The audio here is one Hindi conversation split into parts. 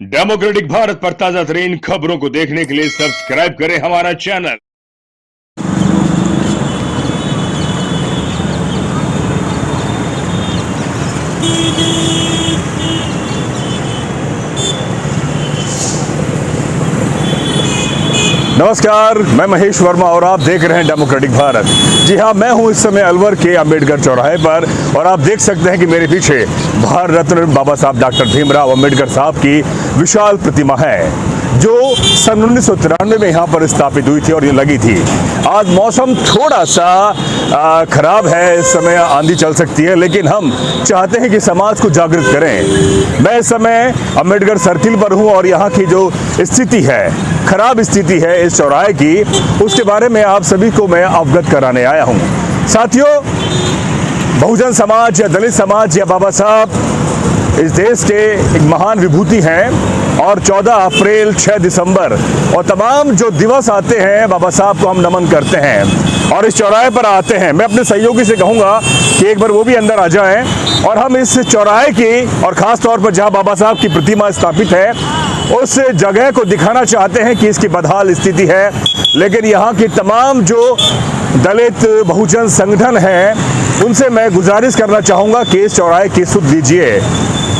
डेमोक्रेटिक भारत पर ताजा तरीन खबरों को देखने के लिए सब्सक्राइब करें हमारा चैनल। नमस्कार, मैं महेश वर्मा और आप देख रहे हैं डेमोक्रेटिक भारत। जी हाँ, मैं हूं इस समय अलवर के अंबेडकर चौराहे पर और आप देख सकते हैं कि मेरे पीछे भारत रत्न बाबा साहब डॉक्टर भीमराव अंबेडकर साहब की विशाल प्रतिमा है जो सन 1993 में यहाँ पर स्थापित हुई थी और ये लगी थी। आज मौसम थोड़ा सा खराब है, इस समय आंधी चल सकती है, लेकिन हम चाहते हैं कि समाज को जागृत करें। मैं इस समय अंबेडकर सर्किल पर हूँ और यहाँ की जो स्थिति है, खराब स्थिति है इस चौराहे की, उसके बारे में आप सभी को मैं अवगत कराने आया हूँ। साथियों, बहुजन समाज या दलित समाज या बाबा साहब इस देश के एक महान विभूति हैं और 14 अप्रैल, 6 दिसंबर और तमाम जो दिवस आते हैं बाबा साहब को हम नमन करते हैं और इस चौराहे पर आते हैं। मैं अपने सहयोगी से कहूँगा कि एक बार वो भी अंदर आ जाएं और हम इस चौराहे की और ख़ास तौर पर जहाँ बाबा साहब की प्रतिमा स्थापित है उस जगह को दिखाना चाहते हैं कि इसकी बदहाल स्थिति है। लेकिन यहाँ की तमाम जो दलित बहुजन संगठन हैं उनसे मैं गुजारिश करना चाहूँगा कि इस चौराहे की सुध लीजिए।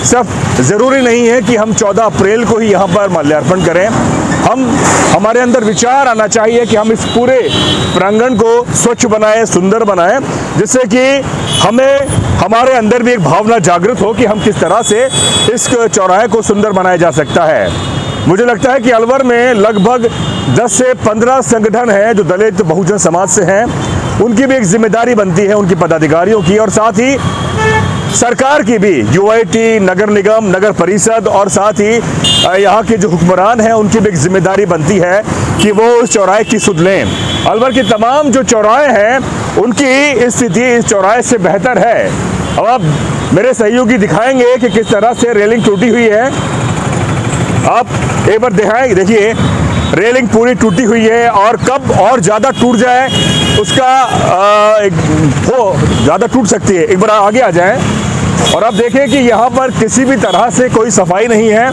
सिर्फ ज़रूरी नहीं है कि हम 14 अप्रैल को ही यहाँ पर माल्यार्पण करें, हमारे अंदर विचार आना चाहिए कि हम इस पूरे प्रांगण को स्वच्छ बनाएं, सुंदर बनाएं, जिससे कि हमारे अंदर भी एक भावना जागृत हो कि हम किस तरह से इस चौराहे को सुंदर बनाया जा सकता है। मुझे लगता है कि अलवर में लगभग 10 से 15 संगठन हैं जो दलित बहुजन समाज से हैं, उनकी भी एक जिम्मेदारी बनती है, उनकी पदाधिकारियों की और साथ ही सरकार की भी, यूआईटी, नगर निगम, नगर परिषद और साथ ही यहाँ के जो हुक्मरान हैं उनकी भी एक जिम्मेदारी बनती है कि वो उस चौराहे की सुध लें। अलवर के तमाम जो चौराहे हैं उनकी स्थिति इस चौराहे से बेहतर है। अब आप मेरे सहयोगी दिखाएंगे कि किस तरह से रेलिंग टूटी हुई है। आप एक बार देखिए, रेलिंग पूरी टूटी हुई है और कब और ज़्यादा टूट जाए उसका ज़्यादा टूट सकती है। एक बार आगे आ जाएं और आप देखें कि यहाँ पर किसी भी तरह से कोई सफाई नहीं है।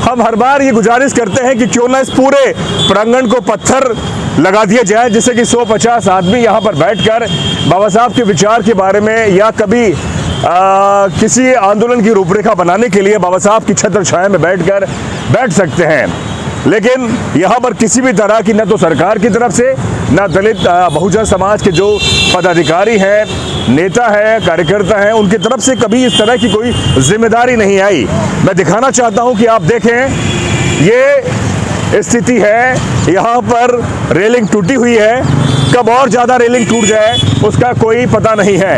हम हर बार ये गुजारिश करते हैं कि क्यों ना इस पूरे प्रांगण को पत्थर लगा दिया जाए, जिससे कि 150 आदमी यहाँ पर बैठकर बाबा साहब के विचार के बारे में या कभी किसी आंदोलन की रूपरेखा बनाने के लिए बाबा साहब की छत्र छाया में बैठ सकते हैं। लेकिन यहाँ पर किसी भी तरह की न तो सरकार की तरफ से न दलित बहुजन समाज के जो पदाधिकारी हैं, नेता हैं, कार्यकर्ता हैं, उनकी तरफ से कभी इस तरह की कोई जिम्मेदारी नहीं आई। मैं दिखाना चाहता हूँ कि आप देखें, ये स्थिति है, यहाँ पर रेलिंग टूटी हुई है, कब और ज़्यादा रेलिंग टूट जाए उसका कोई पता नहीं है।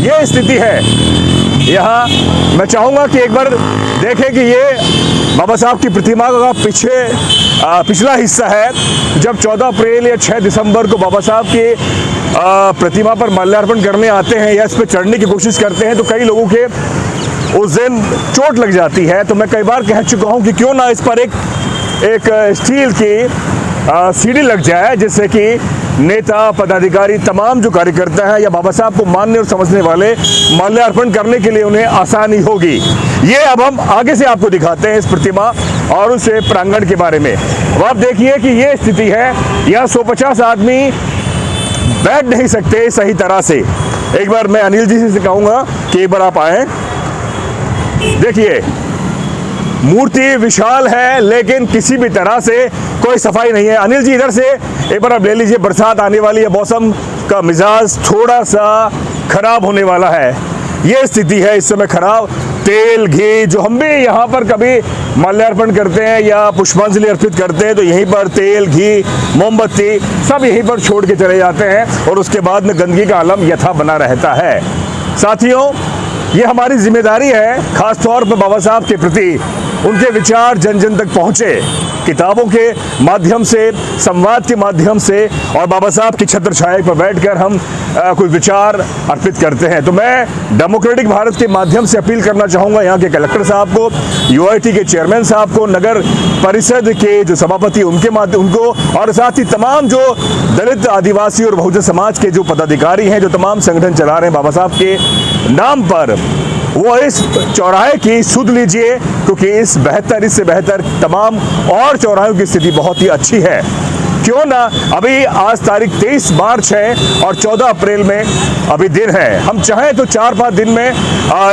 ये स्थिति है यहाँ। मैं चाहूँगा कि एक बार देखें कि ये बाबा साहब की प्रतिमा का पिछला हिस्सा है। जब 14 अप्रैल या 6 दिसंबर को बाबा साहब की प्रतिमा पर माल्यार्पण करने आते हैं या इस पर चढ़ने की कोशिश करते हैं तो कई लोगों के उस दिन चोट लग जाती है। तो मैं कई बार कह चुका हूँ कि क्यों ना इस पर एक स्टील की सीढ़ी लग जाए, जिससे कि नेता, पदाधिकारी, तमाम जो कार्यकर्ता हैं या बाबा साहब को मानने और समझने वाले माल्यार्पण करने के लिए उन्हें आसानी होगी। ये अब हम आगे से आपको दिखाते हैं इस प्रतिमा और उस प्रांगण के बारे में। अब आप देखिए कि ये स्थिति है, यहाँ 150 आदमी बैठ नहीं सकते सही तरह से। एक बार मैं अनिल जी से कहूँगा कि एक बार आप आए। देखिए, मूर्ति विशाल है लेकिन किसी भी तरह से कोई सफाई नहीं है। अनिल जी इधर से एक बार आप ले लीजिए। बरसात आने वाली है, मौसम का मिजाज थोड़ा सा खराब होने वाला है। ये स्थिति है इस समय खराब। तेल, घी, जो हम भी यहाँ पर कभी माल्यार्पण करते हैं या पुष्पांजलि अर्पित करते हैं तो यहीं पर तेल, घी, मोमबत्ती सब यहीं पर छोड़ के चले जाते हैं और उसके बाद में गंदगी का आलम यथा बना रहता है। साथियों, ये हमारी जिम्मेदारी है खास तौर पर बाबा साहब के प्रति उनके विचार जन जन तक पहुँचे, किताबों के माध्यम से, संवाद के माध्यम से और बाबा साहब की छत्र छाया पर बैठकर हम कोई विचार अर्पित करते हैं। तो मैं डेमोक्रेटिक भारत के माध्यम से अपील करना चाहूँगा यहाँ के कलेक्टर साहब को, यूआईटी के चेयरमैन साहब को, नगर परिषद के जो सभापति उनको और साथ ही तमाम जो दलित, आदिवासी और बहुजन समाज के जो पदाधिकारी हैं, जो तमाम संगठन चला रहे हैं बाबा साहब के नाम पर, वो इस चौराहे की सुध लीजिए, क्योंकि इससे बेहतर तमाम और चौराहों की स्थिति बहुत ही अच्छी है। क्यों ना अभी आज तारीख 23 मार्च है और 14 अप्रैल में अभी दिन है, हम चाहें तो 4-5 दिन में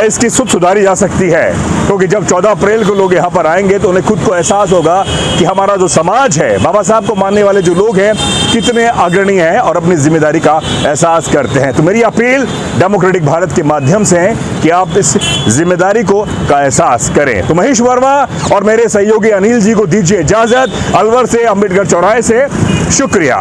इसकी सुध सुधारी जा सकती है, क्योंकि जब 14 अप्रैल को लोग यहाँ पर आएंगे तो उन्हें खुद को एहसास होगा कि हमारा जो समाज है, बाबा साहब को मानने वाले जो लोग हैं, कितने अग्रणी हैं और अपनी जिम्मेदारी का एहसास करते हैं। तो मेरी अपील डेमोक्रेटिक भारत के माध्यम से है कि आप इस जिम्मेदारी का एहसास करें। तो महेश वर्मा और मेरे सहयोगी अनिल जी को दीजिए इजाजत। अलवर से, अंबेडकर चौराहे से, शुक्रिया।